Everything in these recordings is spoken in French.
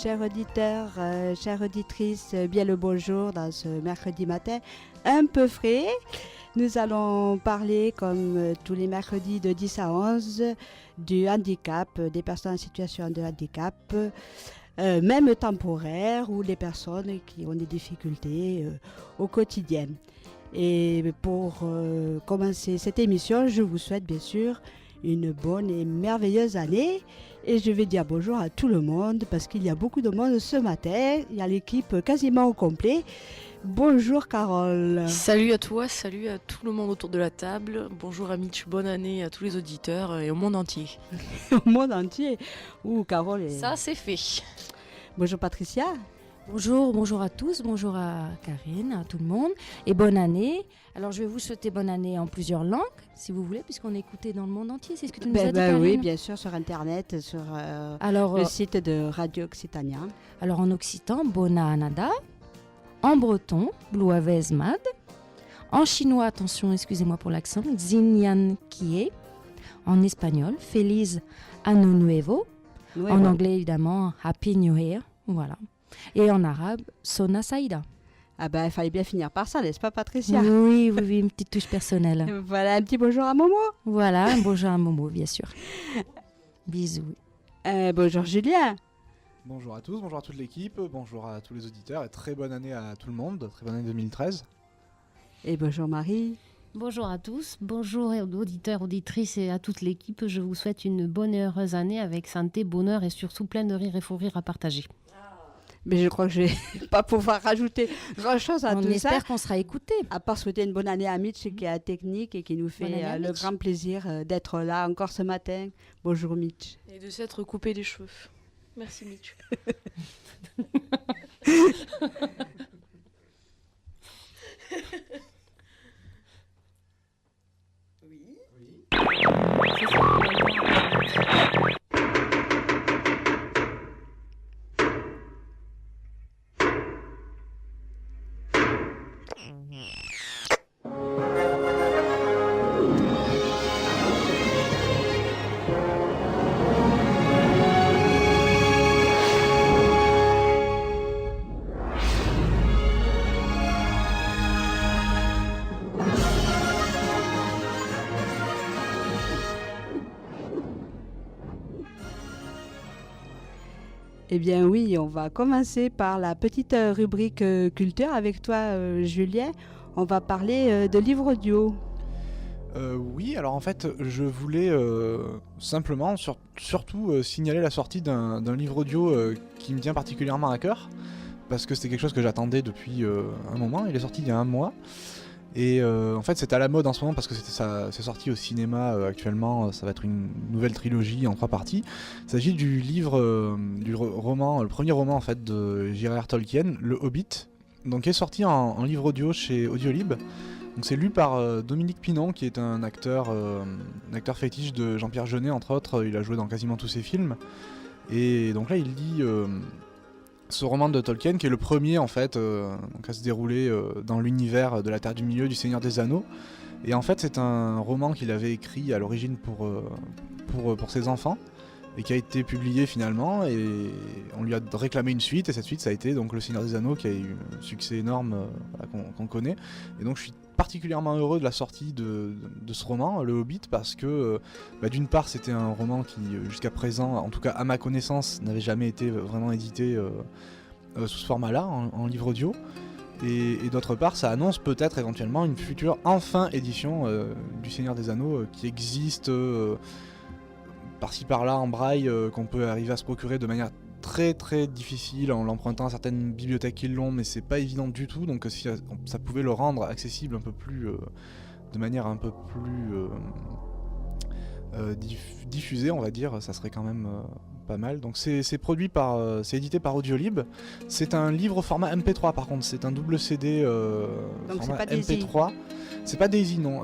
chers auditeurs, chères auditrices, bien le bonjour dans ce mercredi matin un peu frais. Nous allons parler, comme tous les mercredis de 10 à 11, du handicap, des personnes en situation de handicap, même temporaire, ou des personnes qui ont des difficultés au quotidien. Et pour commencer cette émission, je vous souhaite bien sûr une bonne et merveilleuse année. Et je vais dire bonjour à tout le monde parce qu'il y a beaucoup de monde ce matin. Il y a l'équipe quasiment au complet. Bonjour Carole. Salut à toi, salut à tout le monde autour de la table. Bonjour à Mitch, bonne année à tous les auditeurs et au monde entier. Au monde entier. Ouh, Carole est... Ça, c'est fait. Bonjour Patricia. Bonjour à tous, bonjour à Karine, à tout le monde et bonne année. Alors je vais vous souhaiter bonne année en plusieurs langues, si vous voulez, puisqu'on est écouté dans le monde entier. C'est ce que tu nous as dit, Karine? Oui, bien sûr, sur Internet, sur le site de Radio Occitania. Alors en occitan, Bona Anada. En breton, Blouavez Mad. En chinois, attention, excusez-moi pour l'accent, Xinyan Kie. En espagnol, Feliz Año Nuevo. En anglais, évidemment, Happy New Year. Voilà. Et en arabe, Sona Saïda. Ah ben, il fallait bien finir par ça, n'est-ce pas Patricia? Oui, une petite touche personnelle. Voilà, un petit bonjour à Momo. Voilà, un bonjour à Momo, bien sûr. Bisous. Bonjour Julien. Bonjour à tous, bonjour à toute l'équipe, bonjour à tous les auditeurs et très bonne année à tout le monde, très bonne année 2013. Et bonjour Marie. Bonjour à tous, bonjour aux auditeurs, auditrices et à toute l'équipe. Je vous souhaite une bonne et heureuse année avec santé, bonheur et surtout plein de rire et faux rire à partager. Mais je crois que je vais pas pouvoir rajouter grand-chose à tout ça. On espère qu'on sera écouté. À part souhaiter une bonne année à Mitch qui est à technique et qui nous fait le grand plaisir d'être là encore ce matin. Bonjour Mitch. Et de s'être coupé les cheveux. Merci Mitch. Eh bien oui, on va commencer par la petite rubrique culture avec toi Julien. On va parler de livres audio. Oui, alors en fait, je voulais simplement, surtout signaler la sortie d'un livre audio qui me tient particulièrement à cœur, parce que c'était quelque chose que j'attendais depuis un moment. Il est sorti il y a un mois. Et en fait c'est à la mode en ce moment parce que c'est sorti au cinéma actuellement, ça va être une nouvelle trilogie en 3 parties. Il s'agit du livre, roman, le premier roman en fait de J.R.R. Tolkien, Le Hobbit, donc qui est sorti en livre audio chez Audiolib. Donc c'est lu par Dominique Pinon qui est un acteur fétiche de Jean-Pierre Jeunet entre autres, il a joué dans quasiment tous ses films. Et donc là il lit ce roman de Tolkien qui est le premier en fait donc à se dérouler dans l'univers de la Terre du Milieu du Seigneur des Anneaux. Et en fait c'est un roman qu'il avait écrit à l'origine pour ses enfants et qui a été publié finalement, et on lui a réclamé une suite, et cette suite ça a été donc Le Seigneur des Anneaux qui a eu un succès énorme qu'on connaît. Et donc je suis particulièrement heureux de la sortie de ce roman, Le Hobbit, parce que d'une part c'était un roman qui jusqu'à présent, en tout cas à ma connaissance, n'avait jamais été vraiment édité sous ce format-là, en livre audio, et d'autre part ça annonce peut-être éventuellement une future enfin édition du Seigneur des Anneaux qui existe par-ci par-là en braille, qu'on peut arriver à se procurer de manière très très difficile en l'empruntant à certaines bibliothèques qui l'ont, mais c'est pas évident du tout. Donc si ça pouvait le rendre accessible un peu plus de manière un peu plus diffusée, on va dire, ça serait quand même pas mal. Donc c'est édité par Audiolib. C'est un livre au format MP3 par contre, c'est un double CD donc format c'est pas MP3. C'est pas Daisy, non.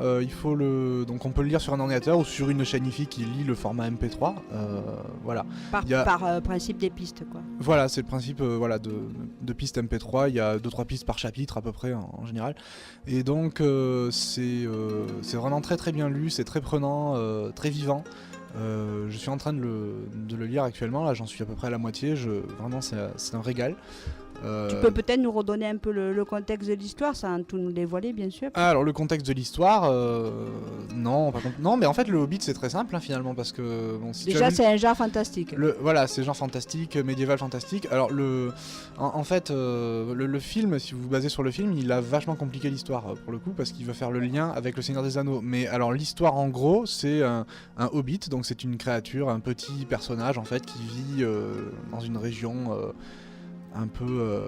Donc on peut le lire sur un ordinateur ou sur une chaîne IFI qui lit le format MP3. Voilà. Par principe des pistes, quoi. Voilà, c'est le principe de pistes MP3. Il y a 2-3 pistes par chapitre à peu près en général. Et donc c'est vraiment très très bien lu, c'est très prenant, très vivant. Je suis en train de le lire actuellement, là j'en suis à peu près à la moitié, vraiment c'est un régal. Tu peux peut-être nous redonner un peu le contexte de l'histoire, sans tout nous dévoiler, bien sûr. Alors le contexte de l'histoire, non, par contre, non, mais en fait le Hobbit c'est très simple finalement parce que bon, si tu as Déjà, vu c'est un genre fantastique. voilà, c'est genre fantastique, médiéval fantastique. Alors en fait, le film, si vous vous basez sur le film, il a vachement compliqué l'histoire pour le coup parce qu'il veut faire le lien avec le Seigneur des Anneaux. Mais alors l'histoire en gros, c'est un Hobbit, donc c'est une créature, un petit personnage en fait qui vit dans une région un peu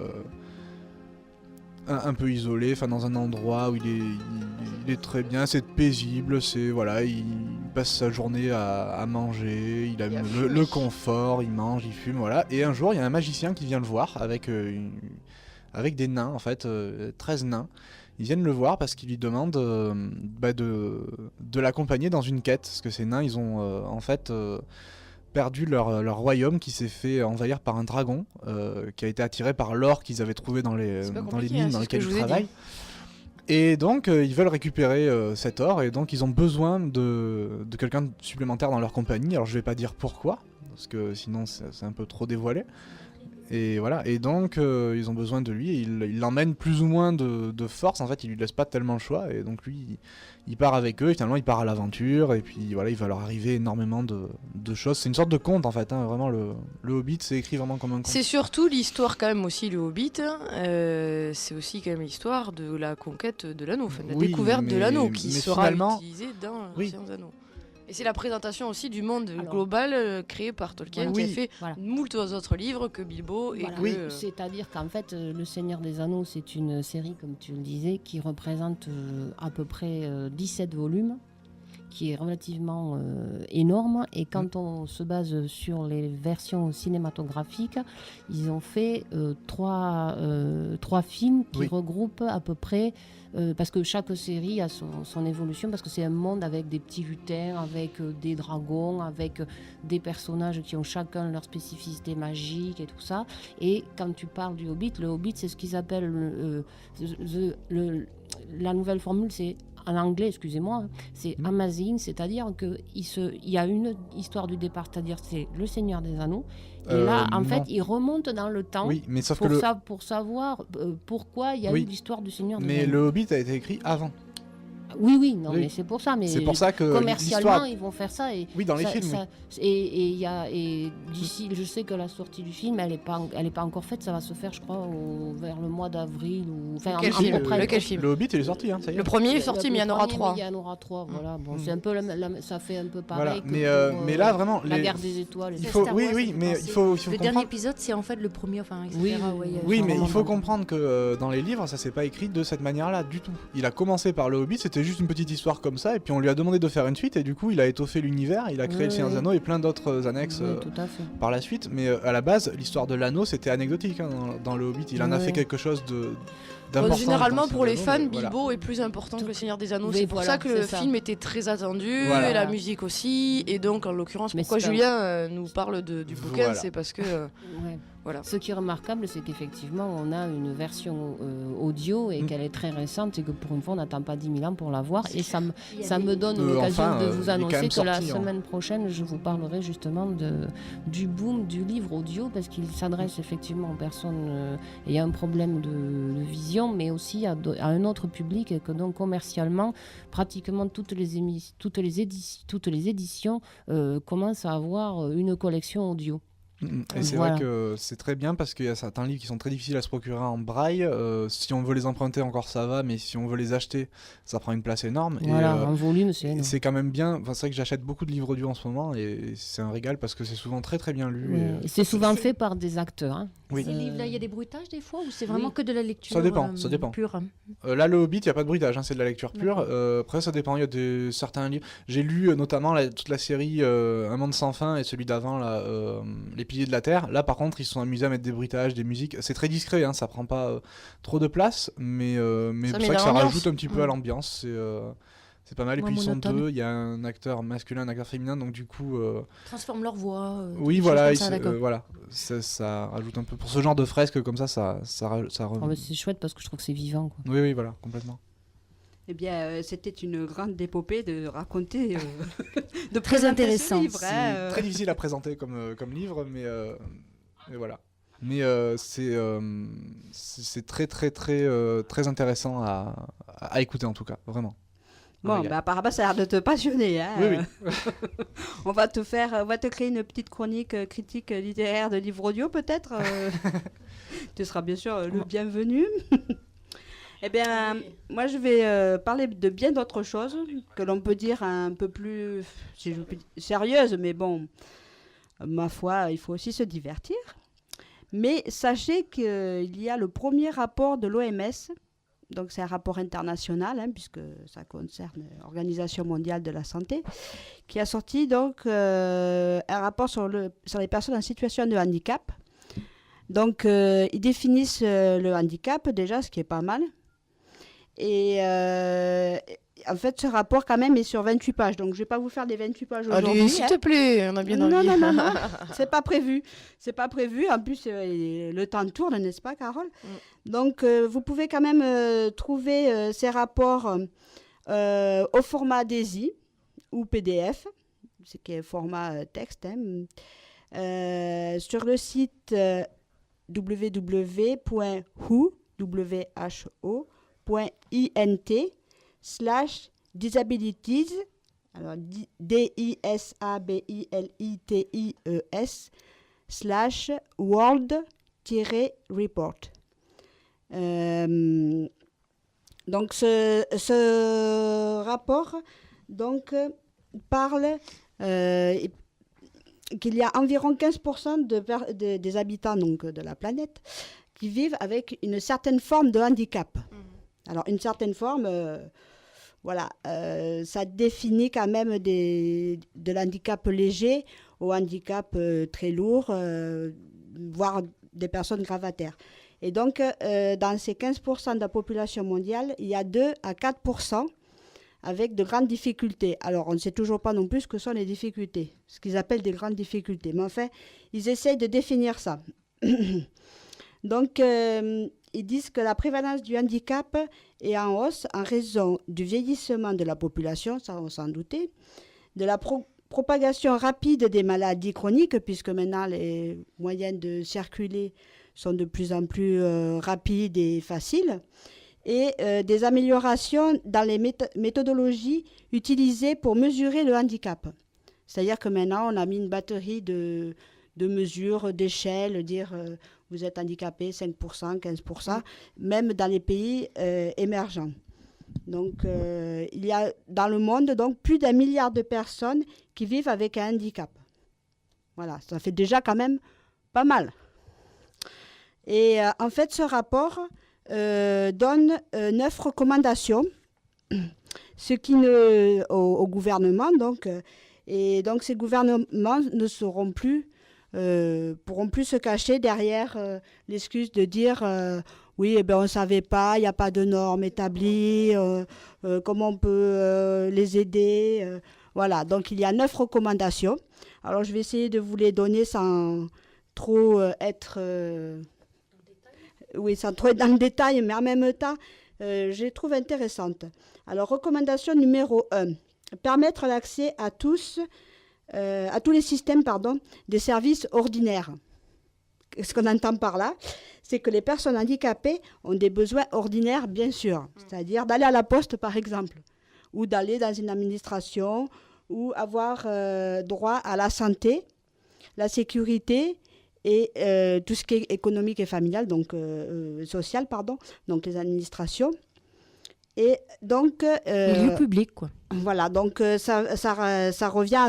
isolé, enfin dans un endroit où il est très bien, c'est paisible, voilà, il passe sa journée à manger, il aime le confort, il mange, il fume, voilà. Et un jour, il y a un magicien qui vient le voir avec des nains en fait, 13 nains. Ils viennent le voir parce qu'ils lui demandent de l'accompagner dans une quête, parce que ces nains, ils ont en fait perdu leur royaume qui s'est fait envahir par un dragon qui a été attiré par l'or qu'ils avaient trouvé dans les mines dans lesquelles ils travaillent. Et donc ils veulent récupérer cet or et donc ils ont besoin de quelqu'un supplémentaire dans leur compagnie. Alors je vais pas dire pourquoi parce que sinon c'est un peu trop dévoilé. Et voilà, et donc ils ont besoin de lui et il l'emmène plus ou moins de force, en fait il lui laisse pas tellement le choix et donc lui il part avec eux et finalement il part à l'aventure et puis voilà, il va leur arriver énormément de choses. C'est une sorte de conte en fait, vraiment le Hobbit c'est écrit vraiment comme un conte. C'est surtout l'histoire quand même aussi, le Hobbit, c'est aussi quand même l'histoire de la conquête de l'anneau, enfin, de la découverte de l'anneau qui sera utilisée dans le Seigneur des Anneaux. Et c'est la présentation aussi du monde global créé par Tolkien qui a fait moult autres livres que Bilbo. Et c'est-à-dire qu'en fait, Le Seigneur des Anneaux, c'est une série, comme tu le disais, qui représente à peu près 17 volumes, qui est relativement énorme. Et quand on se base sur les versions cinématographiques, ils ont fait trois films qui regroupent à peu près... parce que chaque série a son évolution, parce que c'est un monde avec des petits lutins, avec des dragons, avec des personnages qui ont chacun leur spécificité magique et tout ça. Et quand tu parles du Hobbit, le Hobbit, c'est ce qu'ils appellent la nouvelle formule, c'est en anglais, excusez-moi, c'est Amazing, c'est-à-dire qu'il y a une histoire du départ, c'est-à-dire c'est le Seigneur des Anneaux. Et là, en fait, il remonte dans le temps mais sauf pour savoir pourquoi il y a eu l'histoire du Seigneur des Anneaux. Mais le Hobbit a été écrit avant. Oui, mais c'est pour ça. Mais c'est pour ça que commercialement, ils vont faire ça. Et dans les films. Et d'ici, je sais que la sortie du film, elle est pas encore faite. Ça va se faire, je crois, vers le mois d'avril ou. Enfin, Lequel film ? Le Hobbit, il est sorti, ça y est. Le premier est sorti, mais il y en aura 3. Il y en aura 3, voilà. Bon, c'est un peu, ça fait un peu pareil. Voilà. Mais là, vraiment, la guerre des étoiles. Mais il faut le dernier épisode, c'est en fait le premier, enfin, etc. Oui, mais il faut comprendre que dans les livres, ça s'est pas écrit de cette manière-là du tout. Il a commencé par le Hobbit, c'était juste une petite histoire comme ça, et puis on lui a demandé de faire une suite, et du coup il a étoffé l'univers, il a créé le Seigneur des Anneaux et plein d'autres annexes par la suite, mais à la base l'histoire de l'anneau c'était anecdotique dans le Hobbit, il en a fait quelque chose d'important. Généralement pour les fans, Bilbo est plus important que le Seigneur des Anneaux, c'est pour ça que le film était très attendu, et la musique aussi, et donc en l'occurrence pourquoi Julien nous parle du bouquin, c'est parce que... Voilà. Ce qui est remarquable, c'est qu'effectivement, on a une version audio et qu'elle est très récente et que pour une fois, on n'attend pas 10 000 ans pour la voir. Et ça me donne l'occasion de vous annoncer que la semaine prochaine, je vous parlerai justement du boom du livre audio parce qu'il s'adresse effectivement aux personnes ayant un problème de vision, mais aussi à un autre public et que donc commercialement, pratiquement toutes les éditions commencent à avoir une collection audio. Et c'est vrai que c'est très bien parce qu'il y a certains livres qui sont très difficiles à se procurer en braille. Si on veut les emprunter encore ça va, mais si on veut les acheter, ça prend une place énorme. Voilà, en volume c'est énorme. C'est quand même bien, c'est vrai que j'achète beaucoup de livres audio en ce moment et c'est un régal parce que c'est souvent très très bien lu. Et c'est souvent fait par des acteurs. Hein. Ces livres-là, il y a des bruitages des fois ou c'est vraiment que de la lecture ça dépend. Pure là le Hobbit, il n'y a pas de bruitage, c'est de la lecture pure. Après ça dépend, il y a certains livres. J'ai lu notamment toute la série Un monde sans fin et celui d'avant, Les Piliers de la Terre. Là par contre ils se sont amusés à mettre des bruitages, des musiques. C'est très discret, ça prend pas trop de place, mais c'est vrai que ça rajoute un petit peu à l'ambiance. C'est pas mal, et puis ils sont deux, il y a un acteur masculin, un acteur féminin, donc du coup... transforment leur voix. Oui, voilà, ça rajoute un peu... Pour ce genre de fresque comme ça c'est chouette parce que je trouve que c'est vivant. Quoi. Oui, voilà, complètement. Eh bien, c'était une grande épopée de raconter, de très intéressant. Livre, c'est très difficile à présenter comme livre, mais voilà. Mais c'est très très très très intéressant à écouter en tout cas, vraiment. Bon, apparemment ça a l'air de te passionner. Hein. Oui. On va te créer une petite chronique critique littéraire de livre audio peut-être. Tu seras bien sûr le bienvenu. Eh bien, moi je vais parler de bien d'autres choses que l'on peut dire un peu plus, si je peux dire, sérieuses, mais bon, ma foi, il faut aussi se divertir. Mais sachez qu'il y a le premier rapport de l'OMS, donc c'est un rapport international, puisque ça concerne l'Organisation mondiale de la santé, qui a sorti donc un rapport sur les personnes en situation de handicap. Donc ils définissent le handicap déjà, ce qui est pas mal. Et en fait, ce rapport, quand même, est sur 28 pages. Donc, je ne vais pas vous faire les 28 pages aujourd'hui. Allez, s'il te plaît, on a bien envie. Non. C'est pas prévu. C'est pas prévu. En plus, le temps tourne, n'est-ce pas, Carole ? Donc, vous pouvez quand même trouver ces rapports au format DAISY ou PDF, ce qui est format texte, sur le site www.int/disabilities, alors DISABLITIES/world-report. Donc ce rapport donc parle qu'il y a environ 15% des habitants donc, de la planète qui vivent avec une certaine forme de handicap. Alors, une certaine forme, ça définit quand même de l'handicap léger au handicap très lourd, voire des personnes gravataires. Et donc, dans ces 15% de la population mondiale, il y a 2 à 4% avec de grandes difficultés. Alors, on ne sait toujours pas non plus ce que sont les difficultés, ce qu'ils appellent des grandes difficultés. Mais enfin, ils essayent de définir ça. Donc, ils disent que la prévalence du handicap est en hausse en raison du vieillissement de la population, ça on s'en doutait, de la propagation rapide des maladies chroniques, puisque maintenant les moyens de circuler sont de plus en plus rapides et faciles, et des améliorations dans les méthodologies utilisées pour mesurer le handicap. C'est-à-dire que maintenant, on a mis une batterie de mesures, d'échelles, dire vous êtes handicapé 5%, 15%, même dans les pays émergents. Donc, il y a dans le monde donc, plus d'1 milliard de personnes qui vivent avec un handicap. Voilà, ça fait déjà quand même pas mal. Et en fait, ce rapport donne 9 recommandations ce qui au gouvernement. Donc, et donc, ces gouvernements ne pourront plus se cacher derrière l'excuse de dire oui, on ne savait pas, il n'y a pas de normes établies, comment on peut les aider. Voilà, donc il y a 9 recommandations. Alors, je vais essayer de vous les donner sans trop être... sans trop être dans le détail, mais en même temps, je les trouve intéressantes. Alors, recommandation numéro 1, permettre l'accès à tous les systèmes des services ordinaires. Ce qu'on entend par là, c'est que les personnes handicapées ont des besoins ordinaires, bien sûr, c'est-à-dire d'aller à la poste, par exemple, ou d'aller dans une administration, ou avoir droit à la santé, la sécurité et tout ce qui est économique et familial, donc social, donc les administrations. Et donc... le lieu public, quoi. Voilà, donc ça revient à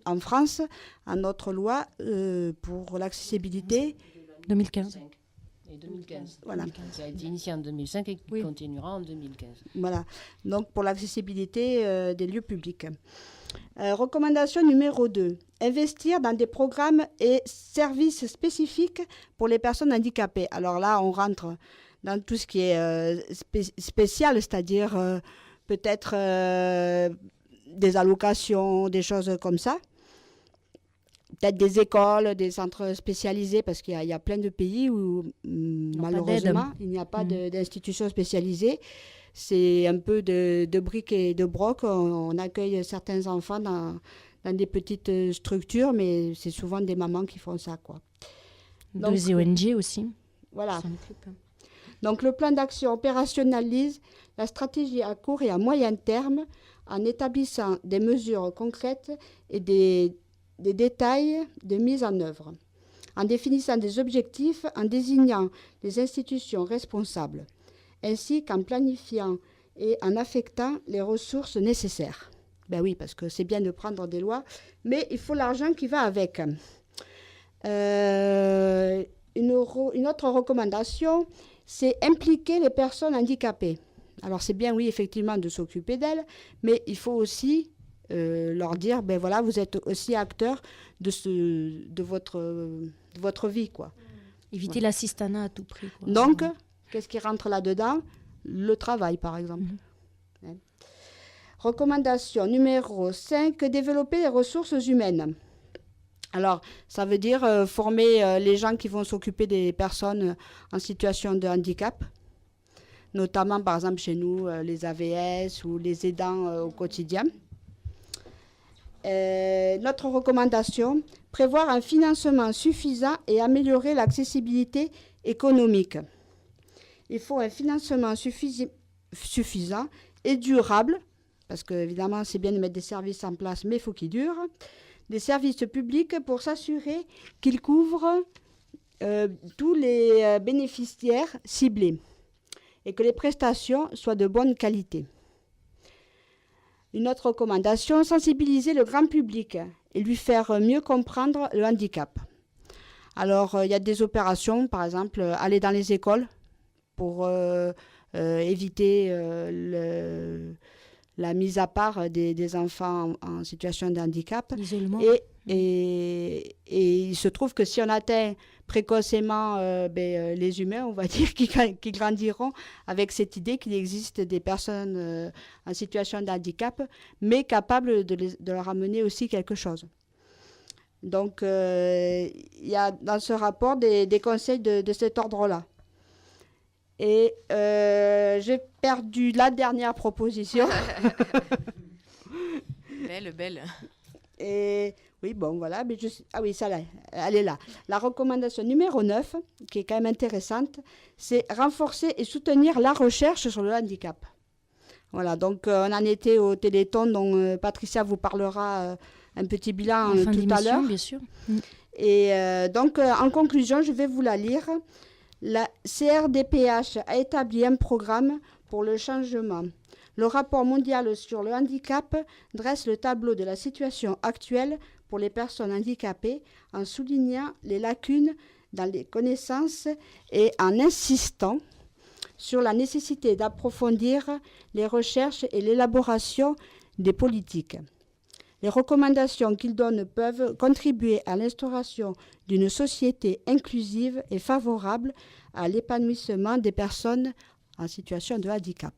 en France, à notre loi pour l'accessibilité. 2015. Et 2015. Voilà. Qui a été initié en 2005 et qui continuera en 2015. Voilà, donc pour l'accessibilité des lieux publics. Recommandation numéro 2. Investir dans des programmes et services spécifiques pour les personnes handicapées. Alors là, on rentre dans tout ce qui est spécial, c'est-à-dire peut-être des allocations, des choses comme ça, peut-être des écoles, des centres spécialisés, parce qu'il y a plein de pays où, malheureusement, il n'y a pas d'institutions spécialisées. C'est un peu de briques et de broc. On accueille certains enfants dans des petites structures, mais c'est souvent des mamans qui font ça, quoi. Donc, des ONG aussi. Voilà. Donc, le plan d'action opérationnalise la stratégie à court et à moyen terme en établissant des mesures concrètes et des détails de mise en œuvre, en définissant des objectifs, en désignant les institutions responsables, ainsi qu'en planifiant et en affectant les ressources nécessaires. Ben oui, parce que c'est bien de prendre des lois, mais il faut l'argent qui va avec. Une autre recommandation, c'est impliquer les personnes handicapées. Alors c'est bien, oui, effectivement, de s'occuper d'elles, mais il faut aussi leur dire, ben voilà, vous êtes aussi acteur de votre vie, quoi. Éviter l'assistanat à tout prix, quoi. Donc, qu'est-ce qui rentre là-dedans? Le travail, par exemple. Recommandation numéro 5, développer les ressources humaines. Alors, ça veut dire former les gens qui vont s'occuper des personnes en situation de handicap, notamment, par exemple, chez nous, les AVS ou les aidants au quotidien. Notre recommandation, prévoir un financement suffisant et améliorer l'accessibilité économique. Il faut un financement suffisant et durable, parce qu'évidemment, c'est bien de mettre des services en place, mais il faut qu'ils durent. Des services publics pour s'assurer qu'ils couvrent tous les bénéficiaires ciblés et que les prestations soient de bonne qualité. Une autre recommandation, sensibiliser le grand public et lui faire mieux comprendre le handicap. Alors, il y a des opérations, par exemple, aller dans les écoles pour éviter la mise à part des enfants en situation de handicap. L'isolement. Et il se trouve que si on atteint précocement les humains, on va dire, qui grandiront avec cette idée qu'il existe des personnes en situation de handicap, mais capables de leur amener aussi quelque chose. Donc, il y a dans ce rapport des conseils de cet ordre-là. Et j'ai perdu la dernière proposition. Belle. Et oui, bon, voilà. Mais ah oui, ça là, elle est là. La recommandation numéro 9, qui est quand même intéressante, c'est renforcer et soutenir la recherche sur le handicap. Voilà, donc on en était au Téléthon, dont Patricia vous parlera un petit bilan tout à l'heure. Bien sûr. Et donc, en conclusion, je vais vous la lire. La CRDPH a établi un programme pour le changement. Le rapport mondial sur le handicap dresse le tableau de la situation actuelle pour les personnes handicapées en soulignant les lacunes dans les connaissances et en insistant sur la nécessité d'approfondir les recherches et l'élaboration des politiques. Les recommandations qu'il donne peuvent contribuer à l'instauration d'une société inclusive et favorable à l'épanouissement des personnes en situation de handicap.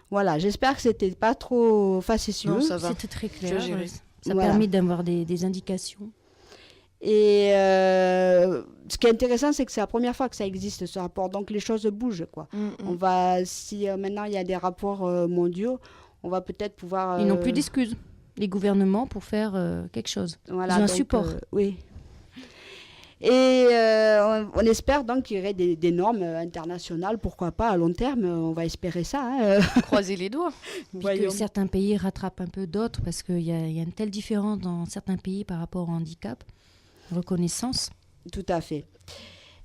Voilà, j'espère que c'était pas trop facétieux. Non, ça va. C'était très clair. Ça a Voilà. permis d'avoir des indications. Et ce qui est intéressant, c'est que c'est la première fois que ça existe, ce rapport. Donc les choses bougent, quoi. On va, si maintenant il y a des rapports mondiaux, on va peut-être pouvoir... Ils n'ont plus d'excuses, les gouvernements, pour faire quelque chose. Voilà, ils ont un donc, support. Oui. Et on espère donc qu'il y aurait des normes internationales, pourquoi pas à long terme, on va espérer ça. Hein. Croiser les doigts. Puis que certains pays rattrapent un peu d'autres, parce qu'il y a une telle différence dans certains pays par rapport au handicap. Reconnaissance. Tout à fait.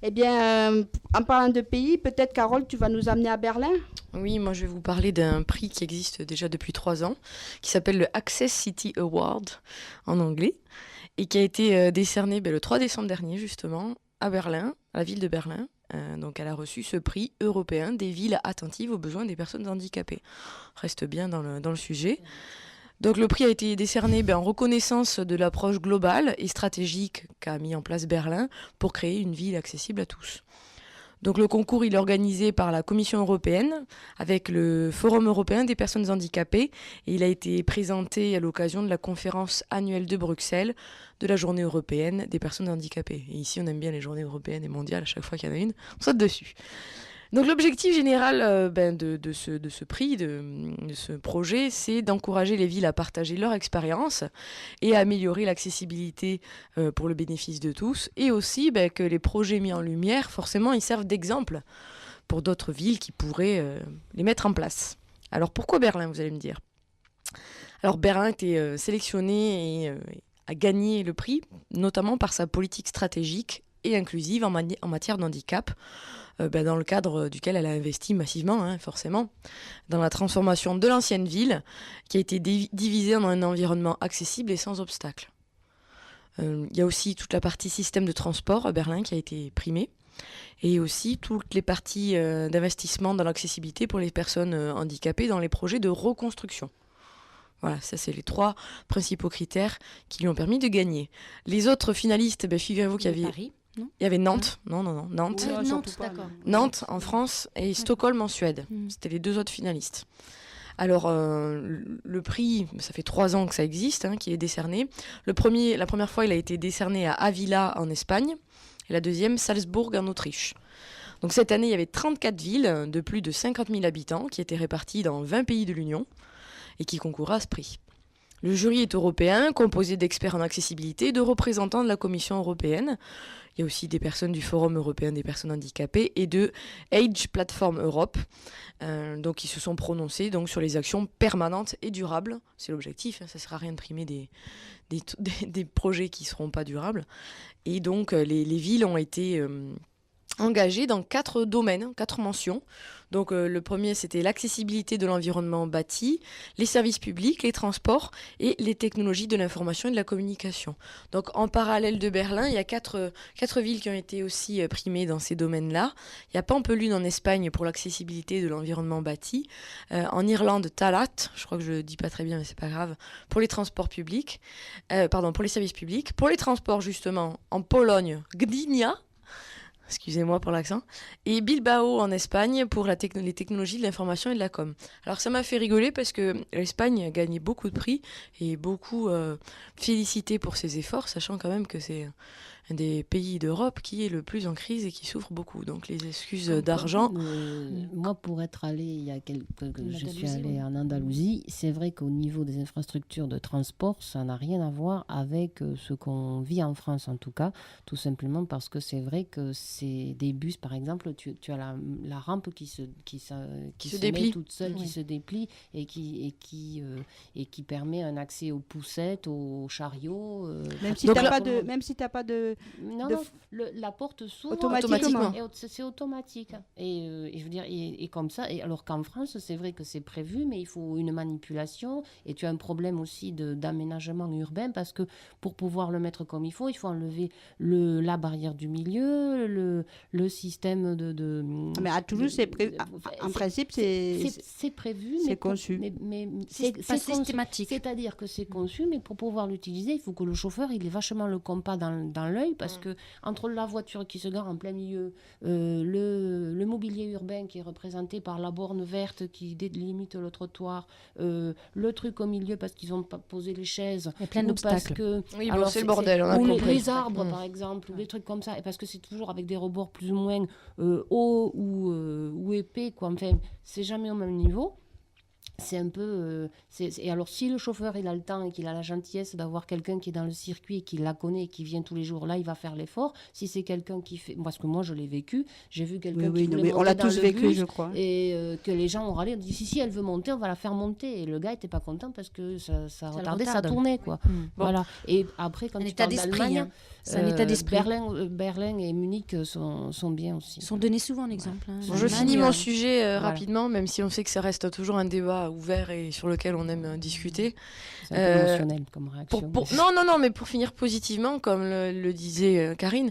Eh bien, en parlant de pays, peut-être Carole, tu vas nous amener à Berlin ? Oui, moi je vais vous parler d'un prix qui existe déjà depuis 3 ans, qui s'appelle le Access City Award en anglais, et qui a été décerné le 3 décembre dernier justement à Berlin, à la ville de Berlin. Donc elle a reçu ce prix européen des villes attentives aux besoins des personnes handicapées. Reste bien dans le sujet. Donc le prix a été décerné en reconnaissance de l'approche globale et stratégique qu'a mis en place Berlin pour créer une ville accessible à tous. Donc le concours, il est organisé par la Commission européenne avec le Forum européen des personnes handicapées et il a été présenté à l'occasion de la conférence annuelle de Bruxelles de la journée européenne des personnes handicapées. Et ici, on aime bien les journées européennes et mondiales, à chaque fois qu'il y en a une, on saute dessus. Donc l'objectif général de ce prix, de ce projet, c'est d'encourager les villes à partager leur expérience et à améliorer l'accessibilité pour le bénéfice de tous. Et aussi que les projets mis en lumière, forcément, ils servent d'exemple pour d'autres villes qui pourraient les mettre en place. Alors pourquoi Berlin, vous allez me dire ? Alors Berlin a été sélectionné et a gagné le prix, notamment par sa politique stratégique et inclusive en matière de handicap, dans le cadre duquel elle a investi massivement, forcément, dans la transformation de l'ancienne ville, qui a été divisée en un environnement accessible et sans obstacle. Il y a aussi toute la partie système de transport à Berlin qui a été primée, et aussi toutes les parties d'investissement dans l'accessibilité pour les personnes handicapées dans les projets de reconstruction. Voilà, ça c'est les 3 principaux critères qui lui ont permis de gagner. Les autres finalistes, figurez-vous qu'il y avait... Paris. Non, il y avait Nantes, Nantes. Ouais, Nantes, d'accord. Nantes en France et Stockholm en Suède. C'était les 2 autres finalistes. Alors, le prix, ça fait 3 ans que ça existe, qu'il est décerné. La première fois, il a été décerné à Avila en Espagne et la deuxième, Salzbourg en Autriche. Donc cette année, il y avait 34 villes de plus de 50 000 habitants qui étaient réparties dans 20 pays de l'Union et qui concourent à ce prix. Le jury est européen, composé d'experts en accessibilité et de représentants de la Commission européenne. Il y a aussi des personnes du Forum européen des personnes handicapées et de Age Platform Europe, qui se sont prononcés sur les actions permanentes et durables. C'est l'objectif, ça ne sert à rien de primer des projets qui ne seront pas durables. Et donc les villes ont été engagées dans 4 domaines, 4 mentions. Donc le premier, c'était l'accessibilité de l'environnement bâti, les services publics, les transports et les technologies de l'information et de la communication. Donc en parallèle de Berlin, il y a 4 villes qui ont été aussi primées dans ces domaines-là. Il y a Pampelune en Espagne pour l'accessibilité de l'environnement bâti. En Irlande, Talat, je crois que je le dis pas très bien mais c'est pas grave, pour les transports publics, pour les services publics. Pour les transports justement, en Pologne, Gdynia. Excusez-moi pour l'accent, et Bilbao en Espagne pour les technologies de l'information et de la com. Alors ça m'a fait rigoler parce que l'Espagne a gagné beaucoup de prix et beaucoup félicité pour ses efforts, sachant quand même que c'est un des pays d'Europe qui est le plus en crise et qui souffre beaucoup. Donc les excuses d'argent... Moi, pour être allée, je suis allée en Andalousie, c'est vrai qu'au niveau des infrastructures de transport, ça n'a rien à voir avec ce qu'on vit en France en tout cas, tout simplement parce que c'est vrai que c'est des bus, par exemple, tu as la rampe qui se déplie toute seule, qui se déplie et qui permet un accès aux poussettes, aux chariots. Même si tu n'as pas de... Non, la porte s'ouvre automatiquement. C'est automatique. Et je veux dire, et comme ça, et alors qu'en France, c'est vrai que c'est prévu, mais il faut une manipulation. Et tu as un problème aussi d'aménagement urbain parce que pour pouvoir le mettre comme il faut enlever la barrière du milieu, le système de... Mais à Toulouse, c'est prévu. En principe, c'est prévu, c'est conçu. Mais c'est pas systématique. C'est-à-dire que c'est conçu, mais pour pouvoir l'utiliser, il faut que le chauffeur, il ait vachement le compas dans l'œil parce que entre la voiture qui se gare en plein milieu, le mobilier urbain qui est représenté par la borne verte qui délimite le trottoir, le truc au milieu parce qu'ils n'ont pas posé les chaises. Il y a plein d'obstacles. Oui, alors c'est le bordel. Ou les arbres, par exemple, ou des trucs comme ça. Et parce que c'est toujours avec des rebords plus ou moins hauts ou épais, quoi. Enfin, c'est jamais au même niveau. C'est un peu... Et alors, si le chauffeur il a le temps et qu'il a la gentillesse d'avoir quelqu'un qui est dans le circuit et qui la connaît et qui vient tous les jours, là, il va faire l'effort. Si c'est quelqu'un qui fait... Parce que moi, je l'ai vécu. J'ai vu quelqu'un qui voulait monter on l'a dans tous le vécu, bus je crois. Et que les gens ont râlé. On dit, si elle veut monter, on va la faire monter. Et le gars n'était pas content parce que ça retardait sa tournée, quoi. Voilà. Et après, quand tu parles d'Allemagne... C'est un état d'esprit. Berlin et Munich sont bien aussi. Ils sont donnés souvent en exemple. Je finis mon sujet rapidement, même si on sait que ça reste toujours un débat débat ouvert et sur lequel on aime discuter. C'est un peu émotionnel comme réaction. Non, mais pour finir positivement, comme le disait Karine,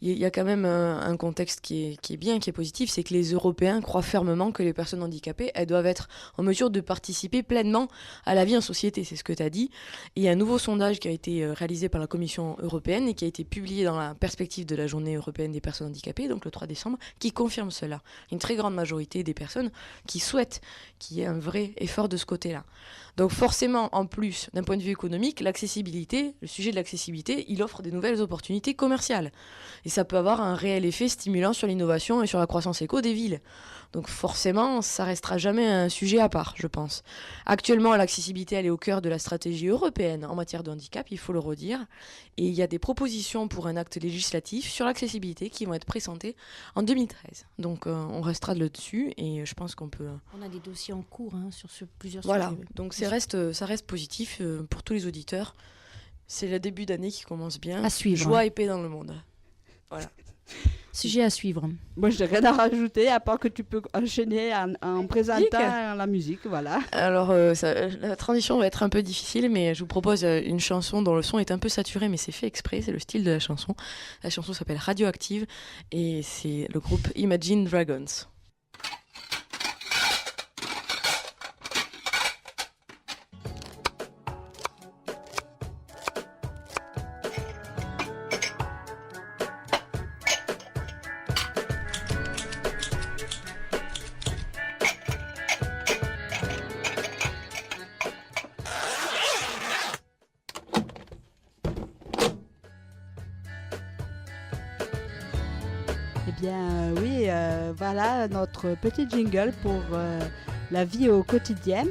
il y a quand même un contexte qui est bien, qui est positif, c'est que les Européens croient fermement que les personnes handicapées, elles doivent être en mesure de participer pleinement à la vie en société, c'est ce que tu as dit. Et il y a un nouveau sondage qui a été réalisé par la Commission européenne et qui a été publié dans la perspective de la journée européenne des personnes handicapées, donc le 3 décembre, qui confirme cela. Une très grande majorité des personnes qui souhaitent qu'il y ait un vrai effort de ce côté-là. Donc forcément, en plus, d'un point de vue économique, l'accessibilité, le sujet de l'accessibilité, il offre des nouvelles opportunités commerciales. Et ça peut avoir un réel effet stimulant sur l'innovation et sur la croissance éco des villes. Donc forcément, ça restera jamais un sujet à part, je pense. Actuellement, l'accessibilité, elle est au cœur de la stratégie européenne en matière de handicap, il faut le redire. Et il y a des propositions pour un acte législatif sur l'accessibilité qui vont être présentées en 2013. Donc on restera là-dessus et je pense qu'on peut... On a des dossiers en cours sur plusieurs sujets. Voilà, donc ça reste positif pour tous les auditeurs. C'est le début d'année qui commence bien. À suivre. Joie et paix dans le monde. Voilà. Sujet à suivre. Moi, je n'ai rien à rajouter, à part que tu peux enchaîner en présentant la musique, voilà. Alors, la transition va être un peu difficile, mais je vous propose une chanson dont le son est un peu saturé, mais c'est fait exprès, c'est le style de la chanson. La chanson s'appelle Radioactive, et c'est le groupe Imagine Dragons. Voilà notre petit jingle pour la vie au quotidien.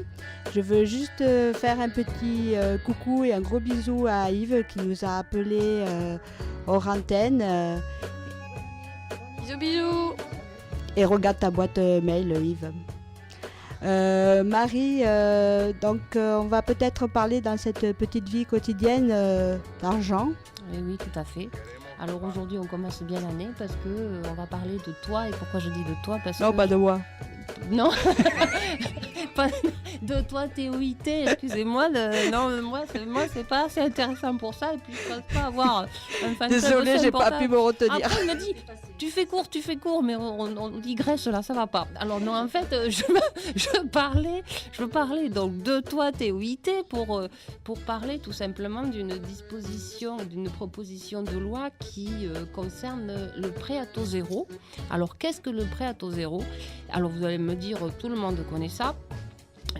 Je veux juste faire un petit coucou et un gros bisou à Yves qui nous a appelé hors antenne. Bisous. Et regarde ta boîte mail, Yves. Marie, donc on va peut-être parler dans cette petite vie quotidienne d'argent. Oui, tout à fait. Alors aujourd'hui, on commence bien l'année parce que on va parler de toi. Et pourquoi je dis de toi parce Non, que pas de moi. Non, pas de toi, TOIT, excusez-moi. Non, moi, c'est pas assez intéressant pour ça. Et puis, je ne pense pas avoir un fan. Désolée, j'ai pas pu me retenir. Après, il me dit, tu fais court, mais on digresse là, ça va pas. Alors non, en fait, je parlais donc de toi, TOIT, pour parler tout simplement d'une proposition de loi qui concerne le prêt à taux zéro. Alors, qu'est-ce que le prêt à taux zéro ? Alors, vous allez me dire, tout le monde connaît ça.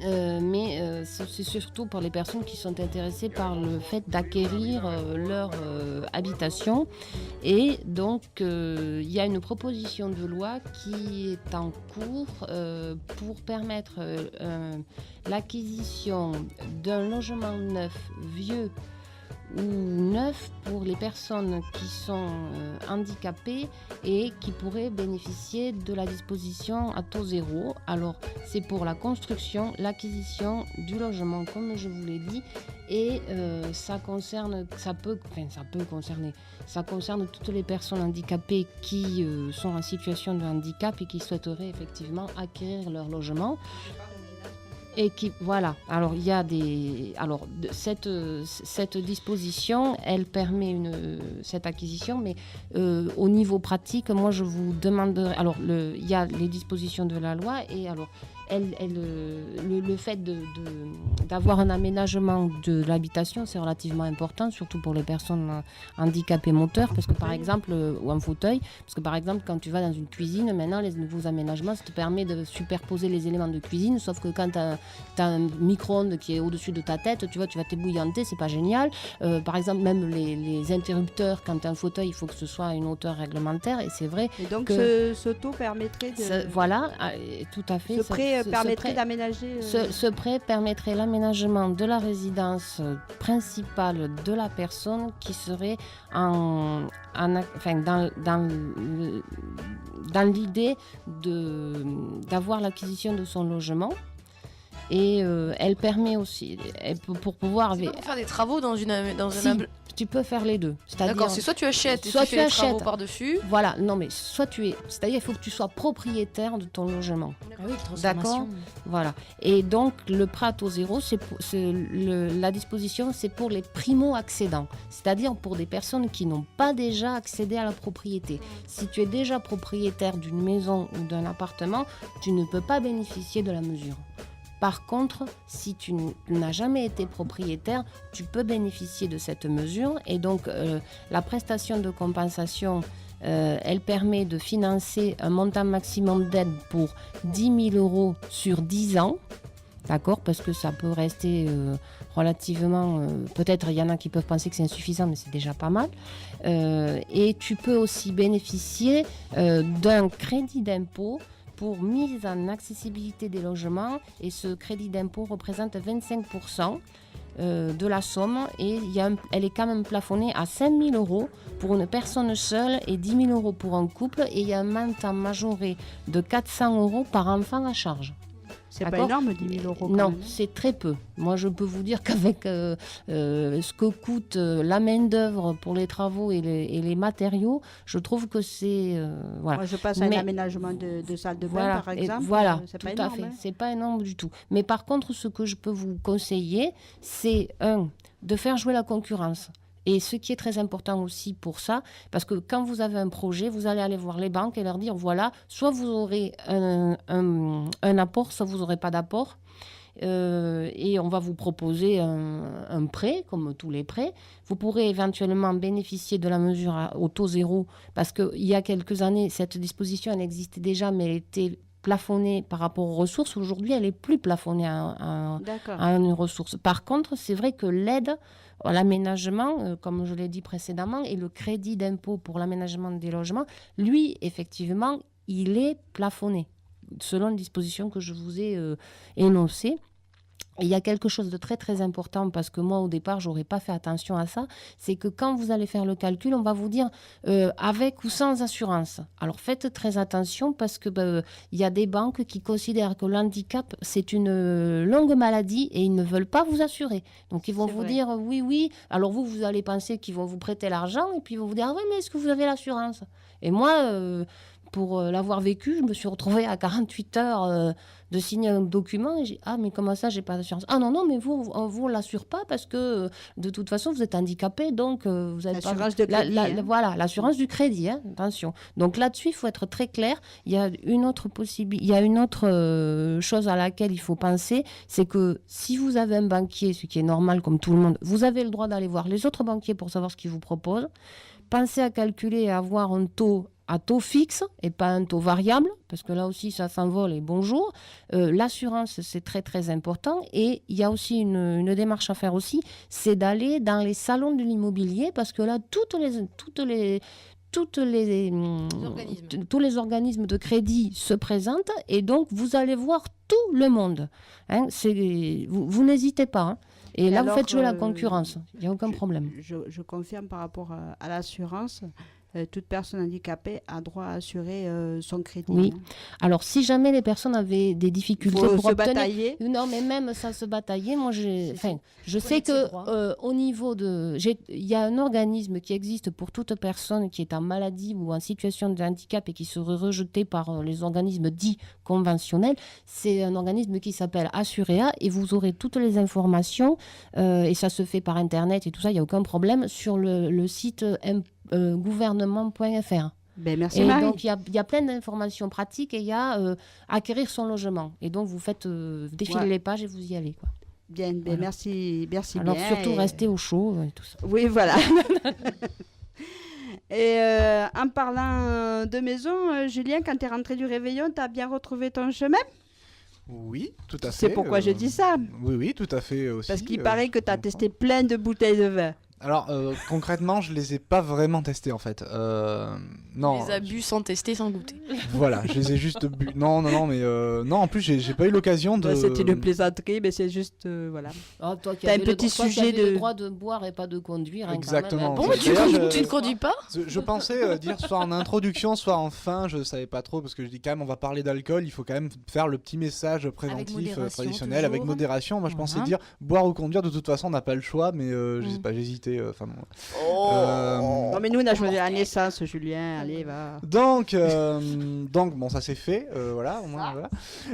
Mais c'est surtout pour les personnes qui sont intéressées par le fait d'acquérir leur habitation. Et donc, il y a une proposition de loi qui est en cours pour permettre l'acquisition d'un logement neuf, vieux ou neuf pour les personnes qui sont handicapées et qui pourraient bénéficier de la disposition à taux zéro. Alors, c'est pour la construction, l'acquisition du logement, comme je vous l'ai dit, et ça concerne toutes les personnes handicapées qui sont en situation de handicap et qui souhaiteraient effectivement acquérir leur logement. Et qui, voilà, alors il y a cette disposition, elle permet cette acquisition, mais au niveau pratique, moi je vous demanderai, alors il y a les dispositions de la loi et alors le fait d'avoir un aménagement de l'habitation, c'est relativement important, surtout pour les personnes handicapées moteurs, parce que par exemple, ou en fauteuil, parce que par exemple, quand tu vas dans une cuisine, maintenant, les nouveaux aménagements, ça te permet de superposer les éléments de cuisine, sauf que quand tu as un micro-ondes qui est au-dessus de ta tête, tu vas t'ébouillanter, c'est pas génial. Par exemple, même les interrupteurs, quand tu as un fauteuil, il faut que ce soit à une hauteur réglementaire, et c'est vrai. Et donc, ce taux permettrait de... Voilà, tout à fait. Ce prêt permettrait d'aménager... Ce prêt permettrait l'aménagement de la résidence principale de la personne qui serait dans l'idée d'avoir l'acquisition de son logement. Et elle permet aussi, pour pouvoir... C'est pas pour faire des travaux dans tu peux faire les deux. D'accord, c'est soit tu achètes et tu fais les travaux par-dessus. Voilà, non mais soit c'est-à-dire il faut que tu sois propriétaire de ton logement. Ah oui, transformation. D'accord. Voilà. Et donc le prêt à taux zéro, la disposition, c'est pour les primo-accédants, c'est-à-dire pour des personnes qui n'ont pas déjà accédé à la propriété. Si tu es déjà propriétaire d'une maison ou d'un appartement, tu ne peux pas bénéficier de la mesure. Par contre, si tu n'as jamais été propriétaire, tu peux bénéficier de cette mesure. Et donc, la prestation de compensation, elle permet de financer un montant maximum d'aide pour 10 000 euros sur 10 ans. D'accord ? Parce que ça peut rester relativement... peut-être il y en a qui peuvent penser que c'est insuffisant, mais c'est déjà pas mal. Et tu peux aussi bénéficier d'un crédit d'impôt pour mise en accessibilité des logements, et ce crédit d'impôt représente 25% de la somme, et elle est quand même plafonnée à 5 000 euros pour une personne seule et 10 000 euros pour un couple, et il y a un montant majoré de 400 euros par enfant à charge. C'est pas énorme, 10 000 euros. Non, c'est très peu. Moi, je peux vous dire qu'avec ce que coûte la main-d'œuvre pour les travaux et les matériaux, je trouve que c'est. Voilà. Moi, je passe à un aménagement de salle de bain, par exemple. Voilà, c'est tout pas à énorme, fait. hein. C'est pas énorme du tout. Mais par contre, ce que je peux vous conseiller, c'est de faire jouer la concurrence. Et ce qui est très important aussi pour ça, parce que quand vous avez un projet, vous allez aller voir les banques et leur dire, voilà, soit vous aurez un apport, soit vous n'aurez pas d'apport. Et on va vous proposer un prêt, comme tous les prêts. Vous pourrez éventuellement bénéficier de la mesure au taux zéro, parce qu'il y a quelques années, cette disposition, elle existait déjà, mais elle était plafonnée par rapport aux ressources. Aujourd'hui, elle n'est plus plafonnée à une ressource. Par contre, c'est vrai que l'aide à l'aménagement, comme je l'ai dit précédemment, et le crédit d'impôt pour l'aménagement des logements, lui, effectivement, il est plafonné, selon les dispositions que je vous ai énoncées. Et il y a quelque chose de très très important, parce que moi au départ je n'aurais pas fait attention à ça, c'est que quand vous allez faire le calcul, on va vous dire avec ou sans assurance. Alors faites très attention, parce que il y a des banques qui considèrent que l'handicap c'est une longue maladie et ils ne veulent pas vous assurer. Donc ils vont vous dire oui. Alors vous allez penser qu'ils vont vous prêter l'argent, et puis ils vont vous dire ah oui, mais est-ce que vous avez l'assurance ? Et moi pour l'avoir vécu, je me suis retrouvée à 48 heures de signer un document, et j'ai ah mais comment ça, j'ai pas d'assurance ? Ah non, mais vous on l'assure pas, parce que de toute façon vous êtes handicapé, donc vous avez l'assurance de crédit, voilà, l'assurance du crédit, attention. Donc là-dessus il faut être très clair. Il y a une autre chose à laquelle il faut penser, c'est que si vous avez un banquier, ce qui est normal comme tout le monde, vous avez le droit d'aller voir les autres banquiers pour savoir ce qu'ils vous proposent. Pensez à calculer et à avoir un taux à taux fixe et pas un taux variable, parce que là aussi ça s'envole et bonjour. L'assurance, c'est très très important. Et il y a aussi une démarche à faire aussi, c'est d'aller dans les salons de l'immobilier, parce que là tous les organismes de crédit se présentent, et donc vous allez voir tout le monde. Vous n'hésitez pas. Hein. Et là, vous faites jouer la concurrence. Il n'y a aucun problème. Je confirme par rapport à l'assurance. Toute personne handicapée a droit à assurer son crédit. Oui. Alors, si jamais les personnes avaient des difficultés pour se batailler. Non, mais même sans se batailler, moi, je sais que au niveau de... Il y a un organisme qui existe pour toute personne qui est en maladie ou en situation de handicap et qui serait rejetée par les organismes dits conventionnels. C'est un organisme qui s'appelle Assuréa, et vous aurez toutes les informations, et ça se fait par Internet et tout ça, il n'y a aucun problème, sur le site gouvernement.fr. Merci et Marie. Donc il y a plein d'informations pratiques, et il y a acquérir son logement, et donc vous faites défiler les pages et vous y allez, quoi. Bien, voilà. merci alors bien. Surtout restez au chaud et tout ça. Oui, voilà. Et en parlant de maison, Julien, quand tu es rentré du réveillon, tu as bien retrouvé ton chemin ? Oui, tout à fait. C'est pourquoi je dis ça. Oui, tout à fait aussi. Parce qu'il paraît que tu as testé plein de bouteilles de vin. Alors concrètement, je les ai pas vraiment testés en fait. Non. Tu les as bu sans tester, sans goûter. Voilà, je les ai juste bu. Non, mais non. En plus, j'ai pas eu l'occasion de. C'était une plaisanterie, mais c'est juste voilà. Ah, toi qui T'as un avais petit sujet le droit de boire et pas de conduire. Exactement. Quand même, Bon, tu ne conduis pas? Je pensais dire soit en introduction, soit en fin. Je savais pas trop parce que je dis quand même on va parler d'alcool. Il faut quand même faire le petit message préventif traditionnel avec modération. Moi, je pensais dire boire ou conduire. De toute façon, on n'a pas le choix, mais je sais pas, j'hésitais. Non, mais nous, on a choisi la naissance, Julien. Allez, va. Donc, bon, ça c'est fait. Voilà, au moins,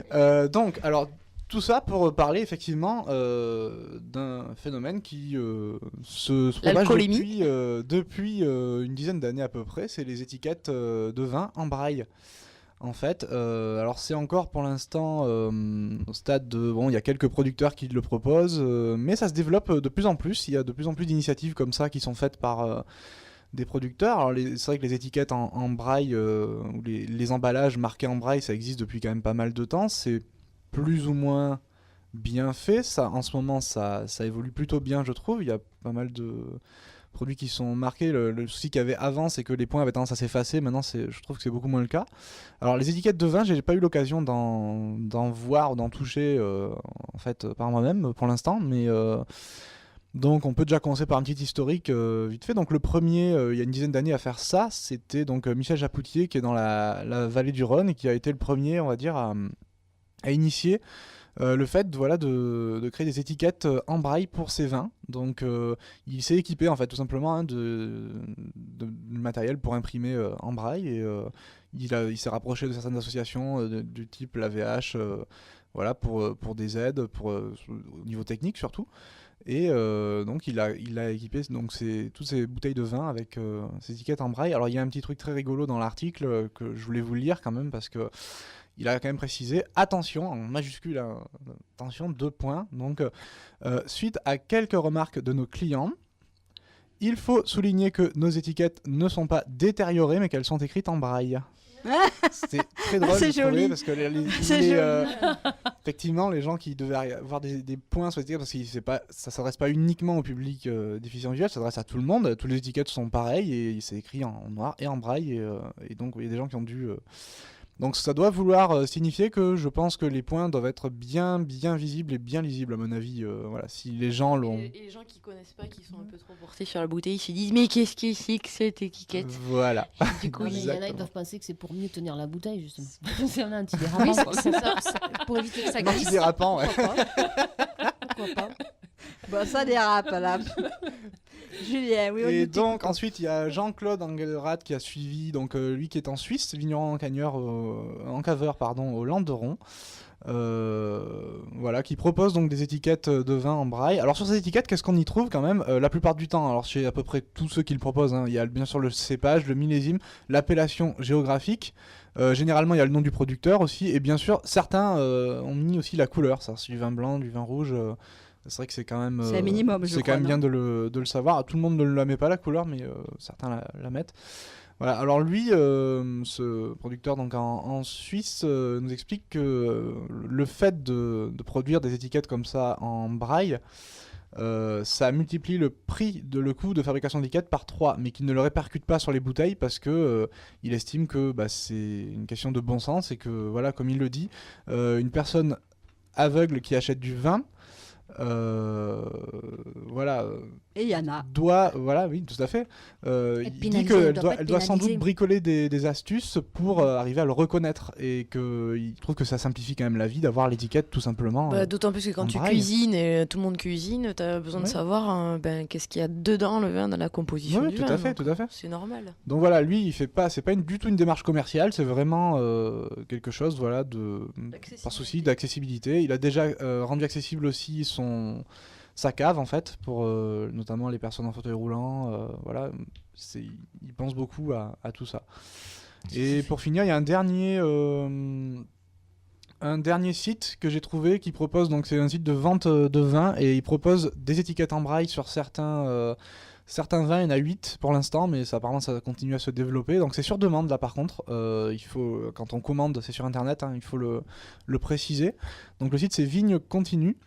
voilà. Donc, alors, tout ça pour parler effectivement d'un phénomène qui se propage depuis une dizaine d'années à peu près. C'est les étiquettes de vin en braille. En fait, alors c'est encore pour l'instant au stade de... Bon, il y a quelques producteurs qui le proposent, mais ça se développe de plus en plus. Il y a de plus en plus d'initiatives comme ça qui sont faites par des producteurs. Alors c'est vrai que les étiquettes en braille, ou les emballages marqués en braille, ça existe depuis quand même pas mal de temps. C'est plus ou moins bien fait. Ça, en ce moment, ça évolue plutôt bien, je trouve. Il y a pas mal de produits qui sont marqués. Le souci qu'il y avait avant, c'est que les points avaient tendance à s'effacer. Maintenant, je trouve que c'est beaucoup moins le cas. Alors, les étiquettes de vin, j'ai pas eu l'occasion d'en voir ou d'en toucher en fait par moi-même pour l'instant, mais donc on peut déjà commencer par un petit historique vite fait. Donc le premier, il y a une dizaine d'années à faire ça, c'était donc Michel Japoutier qui est dans la vallée du Rhône et qui a été le premier, on va dire, à initier le fait de créer des étiquettes en braille pour ses vins. Donc il s'est équipé en fait tout simplement de matériel pour imprimer en braille et il s'est rapproché de certaines associations du type l'AVH voilà, pour des aides au niveau technique surtout. Et donc il a équipé donc toutes ces bouteilles de vin avec ces étiquettes en braille. Alors il y a un petit truc très rigolo dans l'article que je voulais vous lire quand même parce que il a quand même précisé, attention, en majuscule, hein, attention, 2 points. Donc, suite à quelques remarques de nos clients, il faut souligner que nos étiquettes ne sont pas détériorées, mais qu'elles sont écrites en braille. C'est très drôle, c'est joli. Parce que effectivement, les gens qui devaient avoir des points sur les étiquettes, parce que ça s'adresse pas uniquement au public déficient visuel, ça s'adresse à tout le monde. Toutes les étiquettes sont pareilles et c'est écrit en noir et en braille. Et donc, il y a des gens qui ont dû... Donc ça doit vouloir signifier que je pense que les points doivent être bien visibles et bien lisibles à mon avis. Voilà, si les gens l'ont... Et les gens qui connaissent pas, qui sont un peu trop portés sur la bouteille, ils se disent mais qu'est-ce que c'est que cette étiquette? Voilà. Du coup, il y en a qui doivent penser que c'est pour mieux tenir la bouteille justement. C'est un antidérapant. Oui, c'est ça, pour éviter que ça glisse. Antidérapant, ouais. Pourquoi pas. Bon, ça dérape là. Julien, oui. Et donc ensuite il y a Jean-Claude Engelrath qui a suivi, donc lui qui est en Suisse, vigneron en caveur au Landeron, voilà, qui propose donc des étiquettes de vin en braille. Alors sur ces étiquettes, qu'est-ce qu'on y trouve quand même la plupart du temps? Alors chez à peu près tous ceux qui le proposent, hein, il y a bien sûr le cépage, le millésime, l'appellation géographique. Généralement il y a le nom du producteur aussi, et bien sûr certains ont mis aussi la couleur, ça c'est du vin blanc, du vin rouge. C'est vrai que c'est quand même... c'est un minimum, c'est quand même bien de le savoir. Tout le monde ne la met pas la couleur, mais certains la mettent. Voilà. Alors lui, ce producteur donc en Suisse, nous explique que le fait de produire des étiquettes comme ça en braille, ça multiplie le coût de fabrication d'étiquettes par 3, mais qu'il ne le répercute pas sur les bouteilles parce que il estime que c'est une question de bon sens et que, voilà, comme il le dit, une personne aveugle qui achète du vin, voilà, et il y en a voilà, oui, tout à fait, il dit qu'elle doit sans doute bricoler des astuces pour arriver à le reconnaître, et qu'il trouve que ça simplifie quand même la vie d'avoir l'étiquette tout simplement. D'autant plus que quand tu cuisines, et tout le monde cuisine, tu as besoin de savoir qu'est-ce qu'il y a dedans le vin, dans la composition du vin. Tout à fait. C'est normal. Donc voilà, lui c'est pas du tout une démarche commerciale, c'est vraiment quelque chose, voilà, par souci d'accessibilité. Il a déjà rendu accessible aussi sa cave en fait pour notamment les personnes en fauteuil roulant, voilà, il pense beaucoup à tout ça. Et pour finir, il y a un dernier site que j'ai trouvé qui propose, donc c'est un site de vente de vin, et il propose des étiquettes en braille sur certains vins. Il y en a 8 pour l'instant, mais apparemment ça continue à se développer. Donc c'est sur demande là par contre. Il faut, quand on commande, c'est sur internet, hein, il faut le préciser. Donc le site c'est Vigne Continue.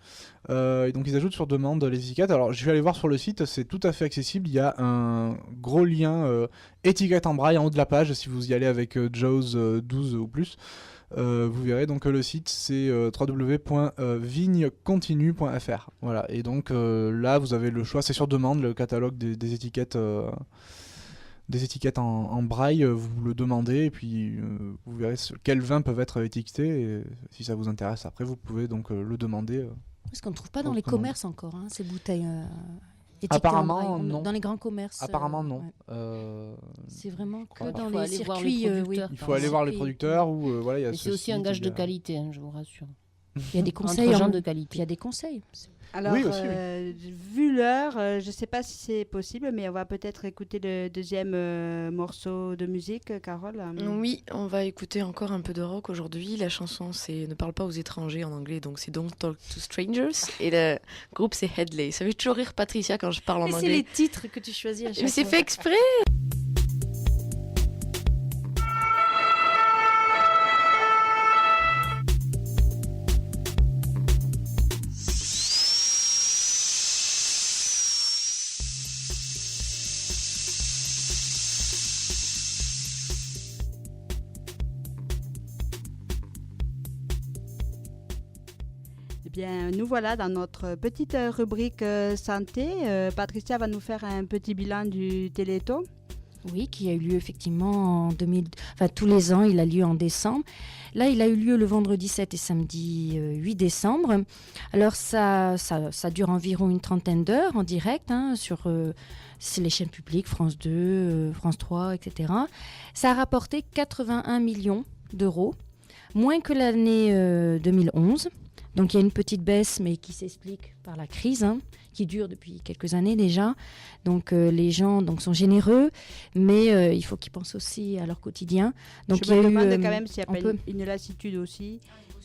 Et donc ils ajoutent sur demande les étiquettes. Alors je vais aller voir sur le site, c'est tout à fait accessible. Il y a un gros lien étiquette en braille en haut de la page. Si vous y allez avec JAWS 12 ou plus, vous verrez. Donc le site c'est www.vignecontinue.fr. Voilà. Et donc là vous avez le choix, c'est sur demande le catalogue des étiquettes. Des étiquettes en braille, vous le demandez et puis vous verrez quels vins peuvent être étiquetés. Et si ça vous intéresse, après vous pouvez donc le demander. Parce qu'on ne trouve pas dans les commerces encore, ces bouteilles étiquetées apparemment, en braille. non. Dans les grands commerces. Apparemment, non. Ouais. C'est vraiment que dans les circuits. Il faut aller voir les producteurs. Mais c'est aussi un gage de qualité, je vous rassure. Il y a des conseils. Genre de qualité. Il y a des conseils. Alors, oui, aussi, vu l'heure, je ne sais pas si c'est possible, mais on va peut-être écouter le deuxième morceau de musique, Carole. Oui, on va écouter encore un peu de rock aujourd'hui. La chanson, c'est Ne parle pas aux étrangers en anglais, donc c'est Don't Talk to Strangers. Et le groupe, c'est Headley. Ça fait toujours rire Patricia quand je parle en anglais. Mais c'est les titres que tu choisis à chaque fois. Mais c'est fait exprès. Eh bien, nous voilà dans notre petite rubrique santé. Patricia va nous faire un petit bilan du Téléthon. Oui, qui a eu lieu effectivement en 2000. Enfin, tous les ans, il a lieu en décembre. Là, il a eu lieu le vendredi 7 et samedi 8 décembre. Alors, ça dure environ une trentaine d'heures en direct sur c'est les chaînes publiques, France 2, France 3, etc. Ça a rapporté 81 millions d'euros, moins que l'année 2011. Donc il y a une petite baisse, mais qui s'explique par la crise, qui dure depuis quelques années déjà. Donc les gens sont généreux, mais il faut qu'ils pensent aussi à leur quotidien. Donc je me demande quand même s'il n'y a pas une lassitude aussi.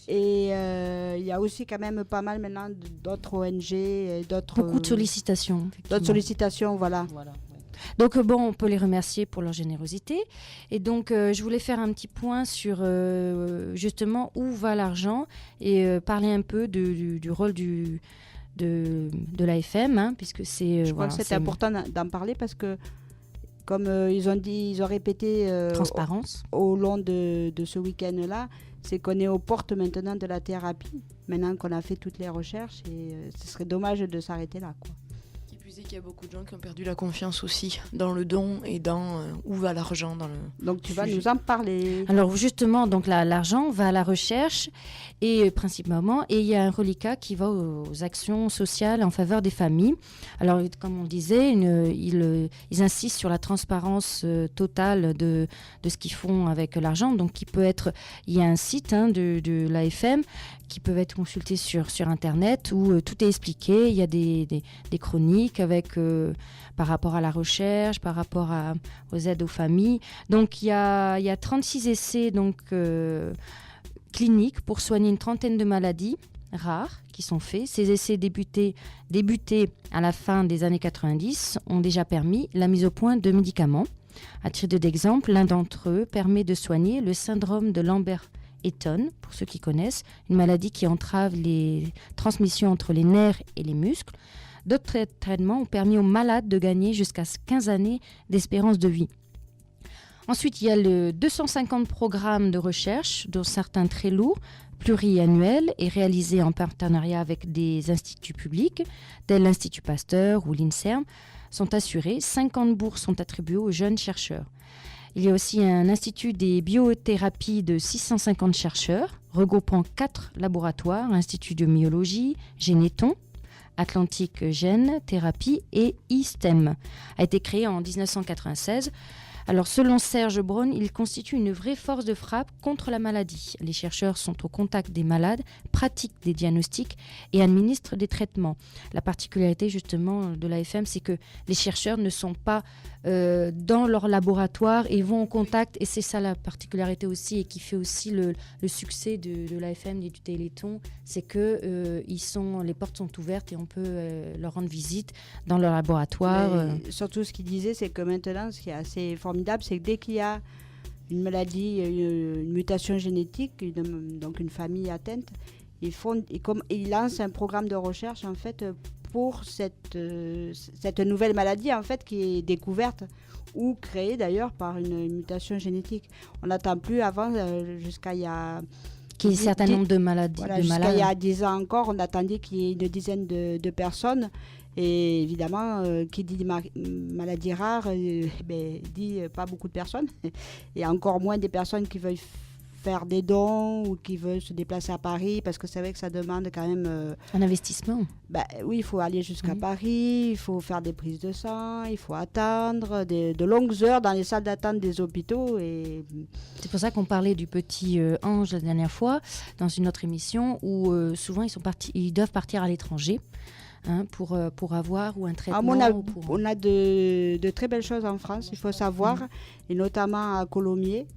Et il y a aussi quand même pas mal maintenant d'autres ONG, beaucoup de sollicitations. D'autres sollicitations, voilà. Donc on peut les remercier pour leur générosité. Et donc je voulais faire un petit point sur justement où va l'argent et parler un peu du rôle de l'AFM, puisque c'est... je crois que c'est important d'en parler parce que comme ils ont répété transparence au long de ce week-end-là, c'est qu'on est aux portes maintenant de la thérapie, maintenant qu'on a fait toutes les recherches et ce serait dommage de s'arrêter là, quoi. Qu'il y a beaucoup de gens qui ont perdu la confiance aussi dans le don et dans où va l'argent dans le Donc tu vas nous en parler. Alors justement, donc l'argent va à la recherche et principalement, et il y a un reliquat qui va aux actions sociales en faveur des familles. Alors comme on le disait, ils insistent sur la transparence totale de ce qu'ils font avec l'argent. Donc il y a un site de l'AFM qui peuvent être consultés sur Internet où tout est expliqué. Il y a des chroniques avec par rapport à la recherche, par rapport aux aides aux familles. Donc il y a 36 essais cliniques pour soigner une trentaine de maladies rares qui sont faits. Ces essais débutés à la fin des années 90 ont déjà permis la mise au point de médicaments. À titre d'exemple, l'un d'entre eux permet de soigner le syndrome de Lambert-Eaton, pour ceux qui connaissent, une maladie qui entrave les transmissions entre les nerfs et les muscles. D'autres traitements ont permis aux malades de gagner jusqu'à 15 années d'espérance de vie. Ensuite, il y a le 250 programmes de recherche, dont certains très lourds, pluriannuels et réalisés en partenariat avec des instituts publics, tels l'Institut Pasteur ou l'INSERM, sont assurés. 50 bourses sont attribuées aux jeunes chercheurs. Il y a aussi un institut des biothérapies de 650 chercheurs, regroupant 4 laboratoires, Institut de myologie, Généton, Atlantique Gène Thérapie et ISTEM, a été créé en 1996. Alors, selon Serge Braun, il constitue une vraie force de frappe contre la maladie. Les chercheurs sont au contact des malades, pratiquent des diagnostics et administrent des traitements. La particularité justement de l'AFM, c'est que les chercheurs ne sont pas dans leur laboratoire et vont au contact. Et c'est ça la particularité aussi et qui fait aussi le succès de l'AFM et du Téléthon, c'est que les portes sont ouvertes et on peut leur rendre visite dans leur laboratoire. Surtout, ce qu'il disait, c'est que maintenant, ce qui est assez formidable, c'est que dès qu'il y a une maladie, une mutation génétique, donc une famille atteinte, ils lancent un programme de recherche en fait pour cette nouvelle maladie en fait qui est découverte ou créée d'ailleurs par une mutation génétique. On n'attend plus avant jusqu'à il y a qu'il y ait un certain nombre de maladies. Voilà, jusqu'à il y a 10 ans encore, on attendait qu'il y ait une dizaine de personnes. Et évidemment, qui dit maladie rare, dit pas beaucoup de personnes. Et encore moins des personnes qui veulent faire des dons ou qui veulent se déplacer à Paris, parce que c'est vrai que ça demande quand même... un investissement. Oui, il faut aller jusqu'à Paris, il faut faire des prises de sang, il faut attendre de longues heures dans les salles d'attente des hôpitaux. Et... C'est pour ça qu'on parlait du petit Ange la dernière fois, dans une autre émission, où souvent ils doivent partir à l'étranger. Pour avoir ou un traitement. On a de très belles choses en France, il faut savoir, et notamment à Colomiers.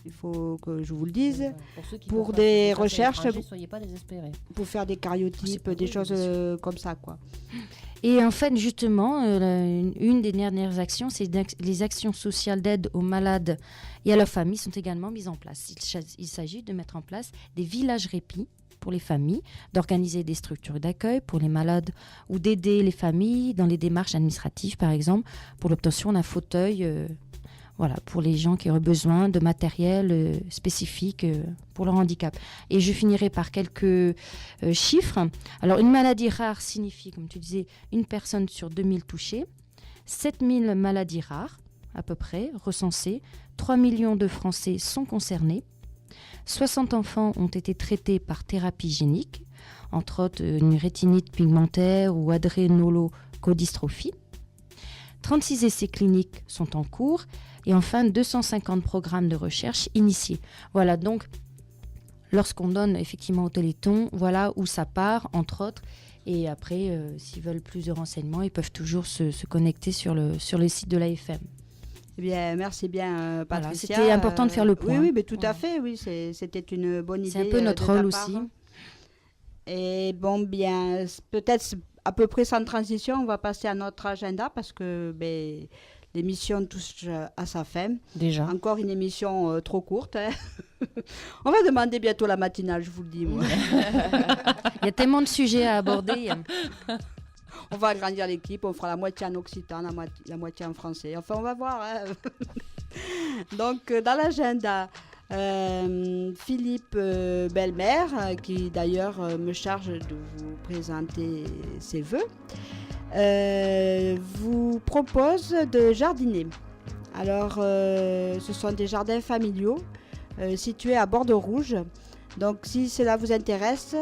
Il faut que je vous le dise, pour des recherches, soyez pas désespérés. Pour faire des cariotypes, des choses comme ça, quoi. Et en fait, justement, une des dernières actions, c'est les actions sociales d'aide aux malades et à leurs familles sont également mises en place. Il s'agit de mettre en place des villages répits pour les familles, d'organiser des structures d'accueil pour les malades ou d'aider les familles dans les démarches administratives, par exemple, pour l'obtention d'un fauteuil. Pour les gens qui auraient besoin de matériel spécifique pour leur handicap. Et je finirai par quelques chiffres. Alors, une maladie rare signifie, comme tu disais, une personne sur 2000 touchées, 7000 maladies rares, à peu près, recensées, 3 millions de Français sont concernés, 60 enfants ont été traités par thérapie génique, entre autres une rétinite pigmentaire ou adrénoleucodystrophie. 36 essais cliniques sont en cours et enfin 250 programmes de recherche initiés. Voilà, donc lorsqu'on donne effectivement au Téléthon, voilà où ça part, entre autres. Et après, s'ils veulent plus de renseignements, ils peuvent toujours se connecter sur le site de l'AFM. Eh bien, merci bien, Patricia. C'était important de faire le point. Oui, mais tout à fait, oui, c'était une bonne idée. C'est un peu notre rôle aussi. Et bon, bien, peut-être à peu près sans transition, on va passer à notre agenda parce que l'émission touche à sa fin. Déjà. Encore une émission trop courte. Hein. On va demander bientôt la matinale, je vous le dis. Moi. Il y a tellement de sujets à aborder. On va agrandir l'équipe, on fera la moitié en occitan, la moitié en français. Enfin, on va voir. Hein. Donc, dans l'agenda, Philippe Belmer, qui d'ailleurs me charge de vous présenter ses vœux, vous propose de jardiner. Alors, ce sont des jardins familiaux situés à Bordeaux-Rouge. Donc, si cela vous intéresse,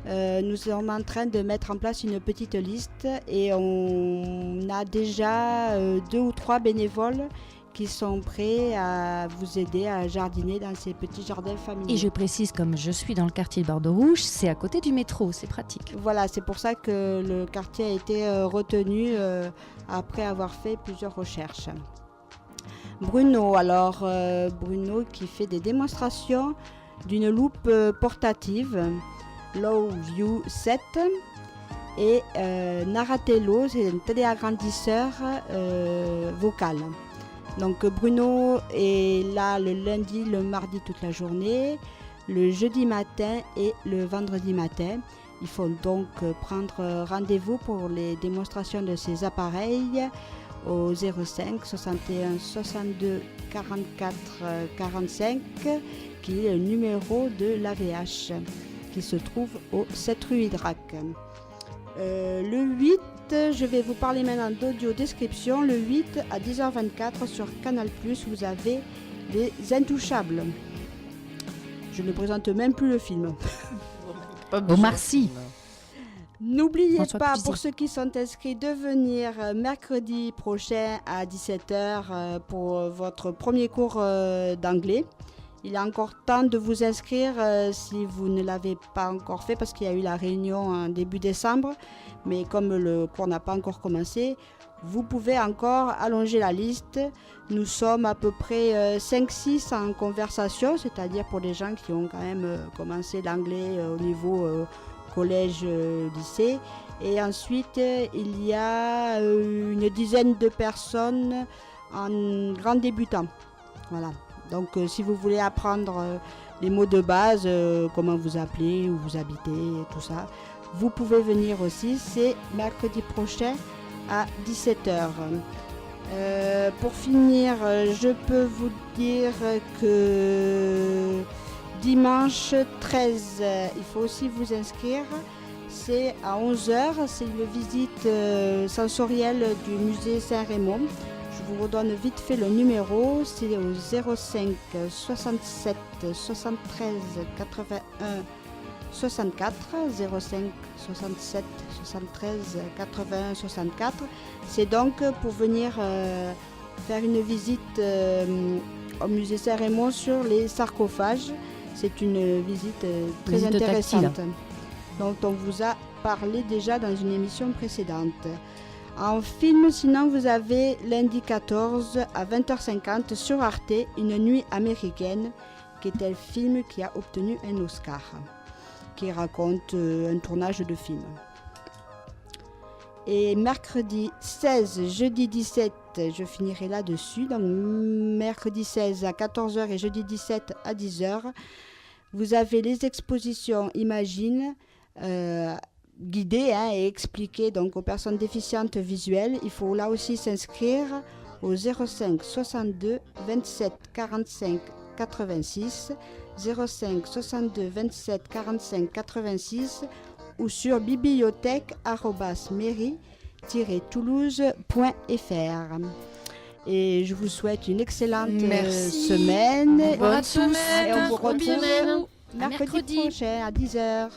nous sommes en train de mettre en place une petite liste et on a déjà 2 ou 3 bénévoles qui sont prêts à vous aider à jardiner dans ces petits jardins familiaux. Et je précise, comme je suis dans le quartier de Bordeaux-Rouge, c'est à côté du métro, c'est pratique. Voilà, c'est pour ça que le quartier a été retenu après avoir fait plusieurs recherches. Bruno, Bruno qui fait des démonstrations d'une loupe portative, Low View 7, et Naratello, c'est un téléagrandisseur vocal. Donc Bruno est là le lundi, le mardi toute la journée, le jeudi matin et le vendredi matin. Il faut donc prendre rendez-vous pour les démonstrations de ces appareils au 05 61 62 44 45 qui est le numéro de l'AVH qui se trouve au 7 rue Hydrac. Le 8, je vais vous parler maintenant d'audio description. Le 8 à 10h24 sur Canal+, vous avez Les Intouchables. Je ne présente même plus le film. Omar Sy. N'oubliez pas, pour ceux qui sont inscrits, de venir mercredi prochain à 17h pour votre premier cours d'anglais. Il est encore temps de vous inscrire si vous ne l'avez pas encore fait parce qu'il y a eu la réunion en début décembre. Mais comme le cours n'a pas encore commencé, vous pouvez encore allonger la liste. Nous sommes à peu près 5-6 en conversation, c'est-à-dire pour les gens qui ont quand même commencé l'anglais au niveau collège, lycée. Et ensuite, il y a une dizaine de personnes en grand débutant. Voilà. Donc si vous voulez apprendre les mots de base, comment vous appelez, où vous habitez, tout ça, vous pouvez venir aussi. C'est mercredi prochain à 17h. Pour finir, je peux vous dire que dimanche 13, il faut aussi vous inscrire. C'est à 11h, c'est une visite sensorielle du musée Saint-Raymond. Je vous redonne vite fait le numéro, c'est au 05 67 73 81 64, 05 67 73 81 64. C'est donc pour venir faire une visite au musée Saint-Raymond sur les sarcophages. C'est une visite très intéressante tactile, dont on vous a parlé déjà dans une émission précédente. En film, sinon, vous avez lundi 14 à 20h50 sur Arte, Une nuit américaine, qui est un film qui a obtenu un Oscar, qui raconte un tournage de film. Et mercredi 16, jeudi 17, je finirai là-dessus. Donc mercredi 16 à 14h et jeudi 17 à 10h, vous avez les expositions Imagine, guidées et expliquées donc aux personnes déficientes visuelles. Il faut là aussi s'inscrire au 05 62 27 45 86, 05 62 27 45 86 ou sur bibliothèque@mairie-toulouse.fr. Et je vous souhaite une excellente semaine. Bonne semaine. Et on vous retrouve mercredi prochain à 10h.